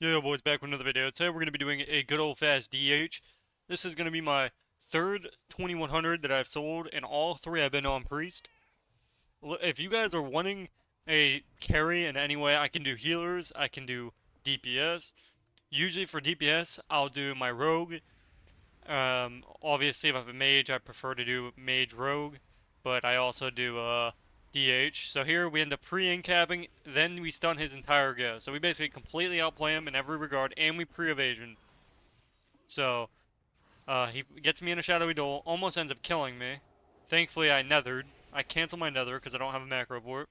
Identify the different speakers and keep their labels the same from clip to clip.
Speaker 1: Yo, boys, back with another video. Today we're going to be doing a good old-fashioned DH. This is going to be my third 2100 that I've sold, and all three I've been on Priest. If you guys are wanting a carry in any way, I can do healers, I can do DPS. Usually for DPS, I'll do my Rogue. Obviously, if I have a Mage, I prefer to do Mage Rogue, but I also do DH. So here we end up pre-incapping, then we stun his entire go. So we basically completely outplay him in every regard, and we pre-evasion. So he gets me in a shadowy duel, almost ends up killing me. Thankfully, I nethered. I canceled my nether because I don't have a macro for it.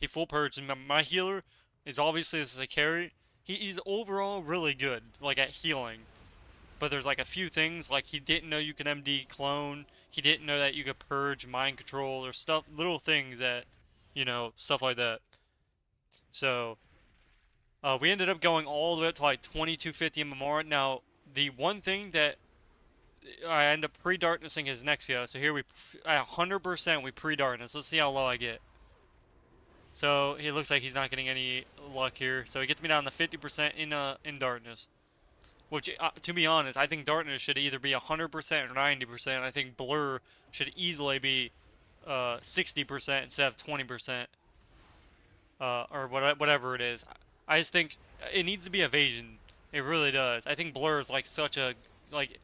Speaker 1: He full purged, and my healer is obviously this is a carry. He's overall really good, like at healing. But there's like a few things, like he didn't know you could MD clone, he didn't know that you could purge mind control, or stuff, little things that, stuff like that. So, we ended up going all the way up to like 2250 MMR. Now, the one thing that I end up pre-darknessing his Nexia, so here at 100% we pre-darkness. Let's see how low I get. So, he looks like he's not getting any luck here, so he gets me down to 50% in darkness. Which, to be honest, I think darkness should either be 100% or 90%. I think blur should easily be 60% instead of 20%, or whatever it is. I just think it needs to be evasion. It really does. I think blur is like such a like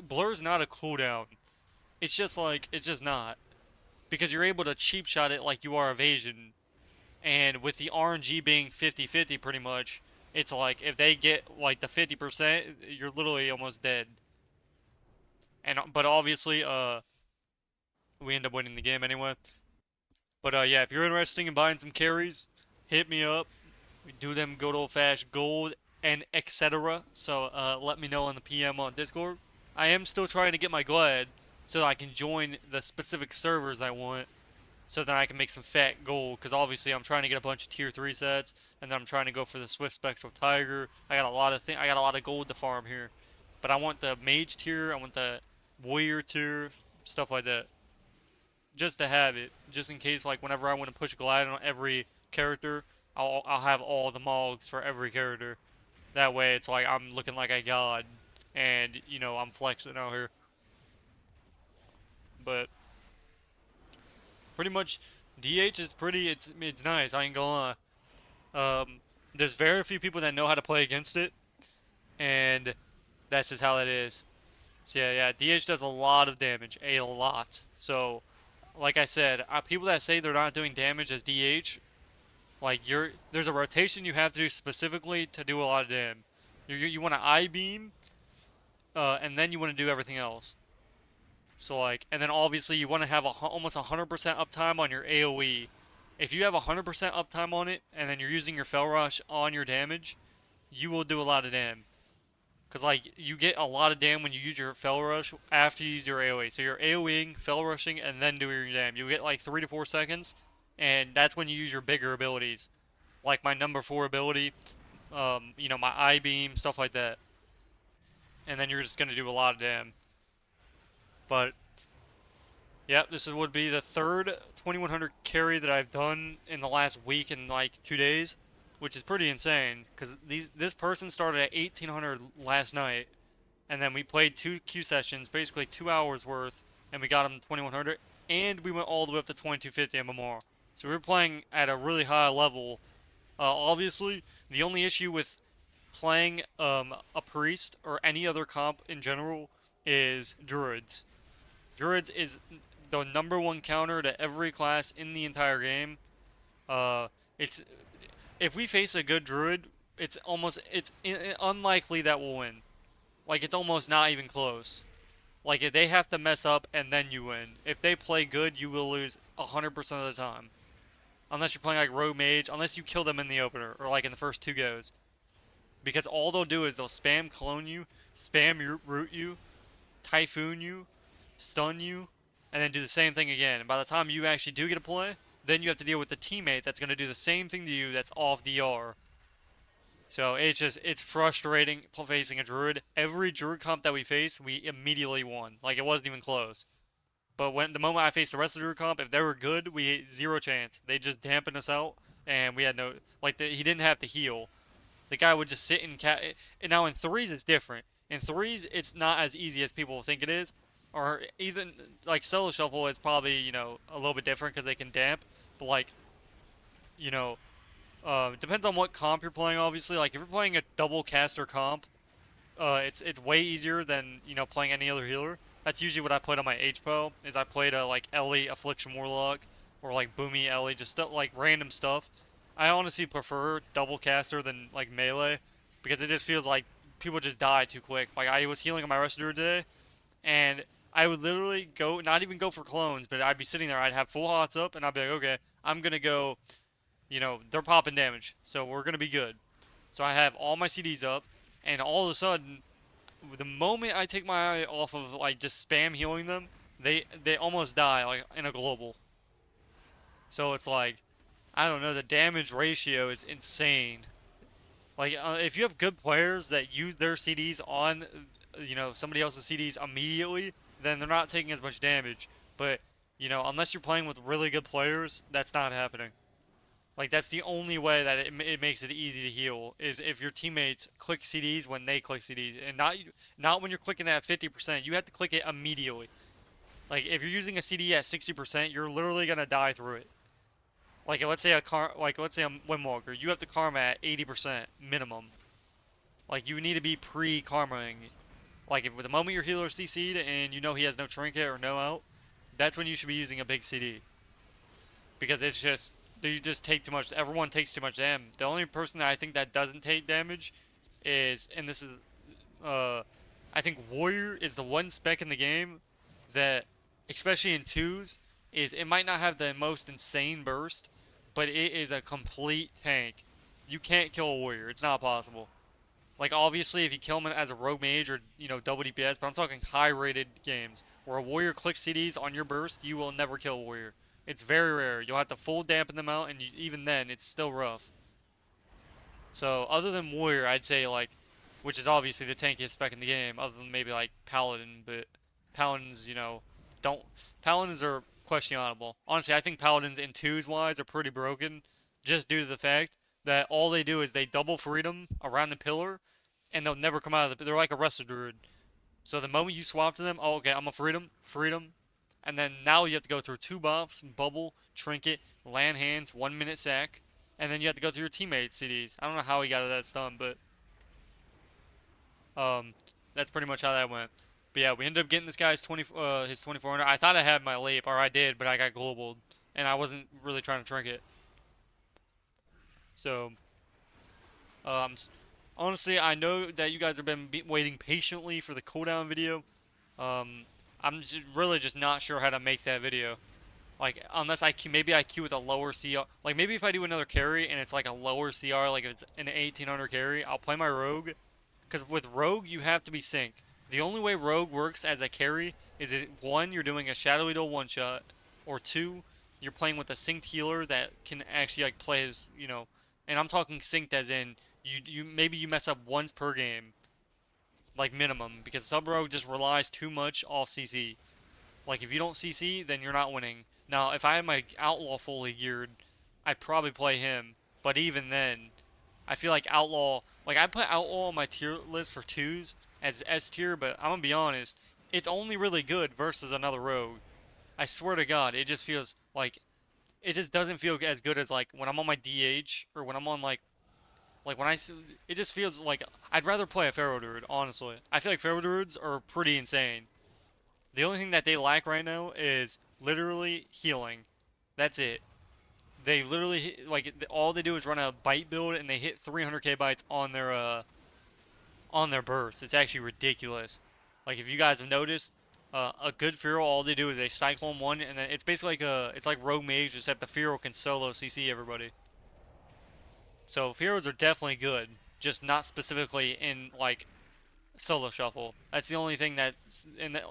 Speaker 1: blur's not a cooldown. It's just not because you're able to cheap shot it like you are evasion, and with the RNG being 50-50 pretty much, it's like if they get like the 50%, you're literally almost dead. But obviously, we end up winning the game anyway. But yeah, if you're interested in buying some carries, hit me up. We do them good old fashioned gold and etc. So let me know in the PM on Discord. I am still trying to get my Glad so that I can join the specific servers I want, so that I can make some fat gold. Because obviously I'm trying to get a bunch of tier 3 sets, and then I'm trying to go for the Swift Spectral Tiger. I got a lot of gold to farm here, but I want the Mage tier, I want the Warrior tier, stuff like that, just to have it, just in case like whenever I want to push Glide on every character, I'll have all the Mogs for every character. That way it's like I'm looking like a god, and I'm flexing out here. But pretty much DH is it's nice. I ain't gonna lie. There's very few people that know how to play against it, and that's just how it is. So yeah, DH does a lot of damage, a lot. So, like I said, people that say they're not doing damage as DH, like there's a rotation you have to do specifically to do a lot of damage. You want to I beam, and then you want to do everything else. So like, and then obviously you want to have almost 100% uptime on your AoE. If you have 100% uptime on it, and then you're using your Fel Rush on your damage, you will do a lot of damage. Because like, you get a lot of damage when you use your Fel Rush after you use your AoE. So you're AoEing, Fel Rushing, and then doing your damage. You get like 3 to 4 seconds, and that's when you use your bigger abilities. Like my number 4 ability, my I beam, stuff like that. And then you're just going to do a lot of damage. But yep, this would be the third 2100 carry that I've done in the last week and like 2 days, which is pretty insane. Because this person started at 1800 last night, and then we played 2 Q sessions, basically 2 hours worth, and we got him 2100, and we went all the way up to 2250 MMR. So we were playing at a really high level. Obviously, the only issue with playing a priest or any other comp in general is druids. Druids is the number one counter to every class in the entire game. It's if we face a good druid, it's unlikely that we'll win. Like it's almost not even close. Like if they have to mess up and then you win. If they play good, you will lose 100% of the time. Unless you're playing like Rogue Mage, unless you kill them in the opener or like in the first 2 goes. Because all they'll do is they'll spam clone you, spam root you, typhoon you, stun you, and then do the same thing again. And by the time you actually do get a play, then you have to deal with the teammate that's going to do the same thing to you that's off DR. So it's frustrating facing a druid. Every druid comp that we face, we immediately won. Like it wasn't even close. But the moment I faced the rest of the druid comp, if they were good, we had zero chance. They just dampened us out, and we had no he didn't have to heal. the guy would just sit in And now in threes, it's different. In threes, it's not as easy as people think it is. Or even like solo shuffle is probably a little bit different because they can damp. But like you know, depends on what comp you're playing. Obviously, like if you're playing a double caster comp, it's way easier than playing any other healer. That's usually what I played on my HPO. Is I played a like Ellie Affliction Warlock or like Boomy Ellie, just stuff like random stuff. I honestly prefer double caster than like melee because it just feels like people just die too quick. Like I was healing on my Restorer today, and I would literally go, not even go for clones, but I'd be sitting there. I'd have full hots up, and I'd be like, okay, I'm gonna go. They're popping damage, so we're gonna be good. So I have all my CDs up, and all of a sudden, the moment I take my eye off of like just spam healing them, they almost die like in a global. So it's like, I don't know, the damage ratio is insane. Like if you have good players that use their CDs on, somebody else's CDs immediately, then they're not taking as much damage. But unless you're playing with really good players, that's not happening. Like that's the only way that it makes it easy to heal is if your teammates click CDs when they click CDs, and not when you're clicking at 50%. You have to click it immediately. Like if you're using a CD at 60%, you're literally gonna die through it. Like let's say a Windwalker, you have to karma at 80% minimum. Like you need to be pre-karmaing. Like if the moment your healer CC'd and you know he has no trinket or no out, that's when you should be using a big CD because it's just you just take too much. Everyone takes too much damage. The only person that I think that doesn't take damage is, and this is, I think Warrior is the one spec in the game that, especially in twos, is it might not have the most insane burst, but it is a complete tank. You can't kill a Warrior. It's not possible. Like obviously, if you kill him as a rogue mage or double DPS, but I'm talking high-rated games where a warrior clicks CDs on your burst, you will never kill a warrior. It's very rare. You'll have to full dampen them out, and even then, it's still rough. So other than warrior, I'd say like, which is obviously the tankiest spec in the game, other than maybe like paladin, but paladins, don't paladins are questionable. Honestly, I think paladins in twos wise are pretty broken, just due to the fact that all they do is they double freedom around the pillar, and they'll never come out of the. They're like a Resto Druid. So the moment you swap to them, oh okay, I'm a freedom, and then now you have to go through two buffs, bubble, trinket, land hands, 1 minute sack, and then you have to go through your teammates' CDs. I don't know how he got that done, but um, that's pretty much how that went. But yeah, we ended up getting this guy's his 2400. I thought I had my leap, or I did, but I got global, and I wasn't really trying to trinket. So Um, honestly, I know that you guys have been waiting patiently for the cooldown video. I'm really just not sure how to make that video. Like, unless maybe I queue with a lower CR. Like, maybe if I do another carry and it's like a lower CR, like if it's an 1800 carry, I'll play my Rogue. Because with Rogue, you have to be synced. The only way Rogue works as a carry is one, you're doing a Shadowy Duel one-shot, or two, you're playing with a synced healer that can actually, like, play his, and I'm talking synced as in, you maybe you mess up once per game, like minimum, because Sub Rogue just relies too much off CC. Like if you don't CC, then you're not winning. Now, if I had my Outlaw fully geared, I'd probably play him. But even then, I feel like Outlaw, like I put Outlaw on my tier list for twos as S tier, but I'm gonna be honest, it's only really good versus another rogue. I swear to God, it just feels like it just doesn't feel as good as like when I'm on my DH or when I'm on like when it just feels like I'd rather play a Pharaoh Druid, honestly. I feel like Pharaoh Druids are pretty insane. The only thing that they lack right now is literally healing. That's it. They literally like all they do is run a bite build and they hit 300k bites on their burst. It's actually ridiculous. Like if you guys have noticed, a good Feral, all they do is they Cyclone one, and then it's basically it's like Rogue Mage, except the Feral can solo CC everybody. So Feroz are definitely good, just not specifically in like solo shuffle. That's the only thing and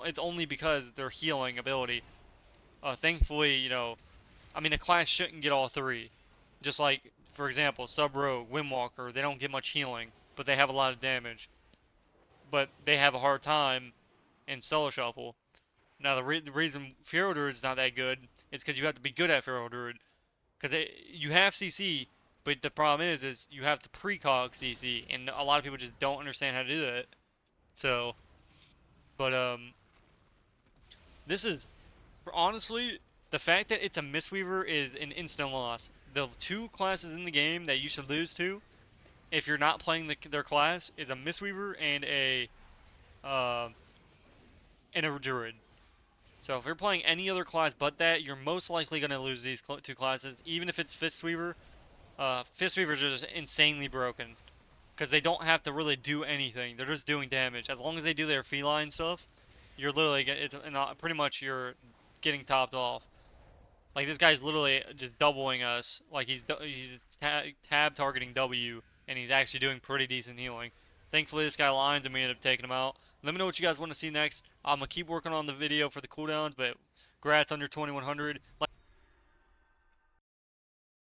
Speaker 1: it's only because their healing ability. Thankfully, I mean, a class shouldn't get all three. Just like, for example, Sub Rogue, Windwalker, they don't get much healing, but they have a lot of damage. But they have a hard time in solo shuffle. Now, the reason Feral Druid is not that good is because you have to be good at Feral Druid. Because you have CC, But the problem is you have to precog CC, and a lot of people just don't understand how to do that. So, but this is honestly the fact that it's a Mistweaver is an instant loss. The two classes in the game that you should lose to if you're not playing their class is a Mistweaver uh, and a Druid. So if you're playing any other class but that, you're most likely going to lose these two classes, even if it's Fistweaver. Fistweavers are just insanely broken because they don't have to really do anything. They're just doing damage. As long as they do their feline stuff, you're literally it's pretty much you're getting topped off. Like this guy's literally just doubling us. Like he's tab targeting W, and he's actually doing pretty decent healing. Thankfully, this guy lines, and we ended up taking him out. Let me know what you guys want to see next. I'm gonna keep working on the video for the cooldowns, but congrats on your 2100.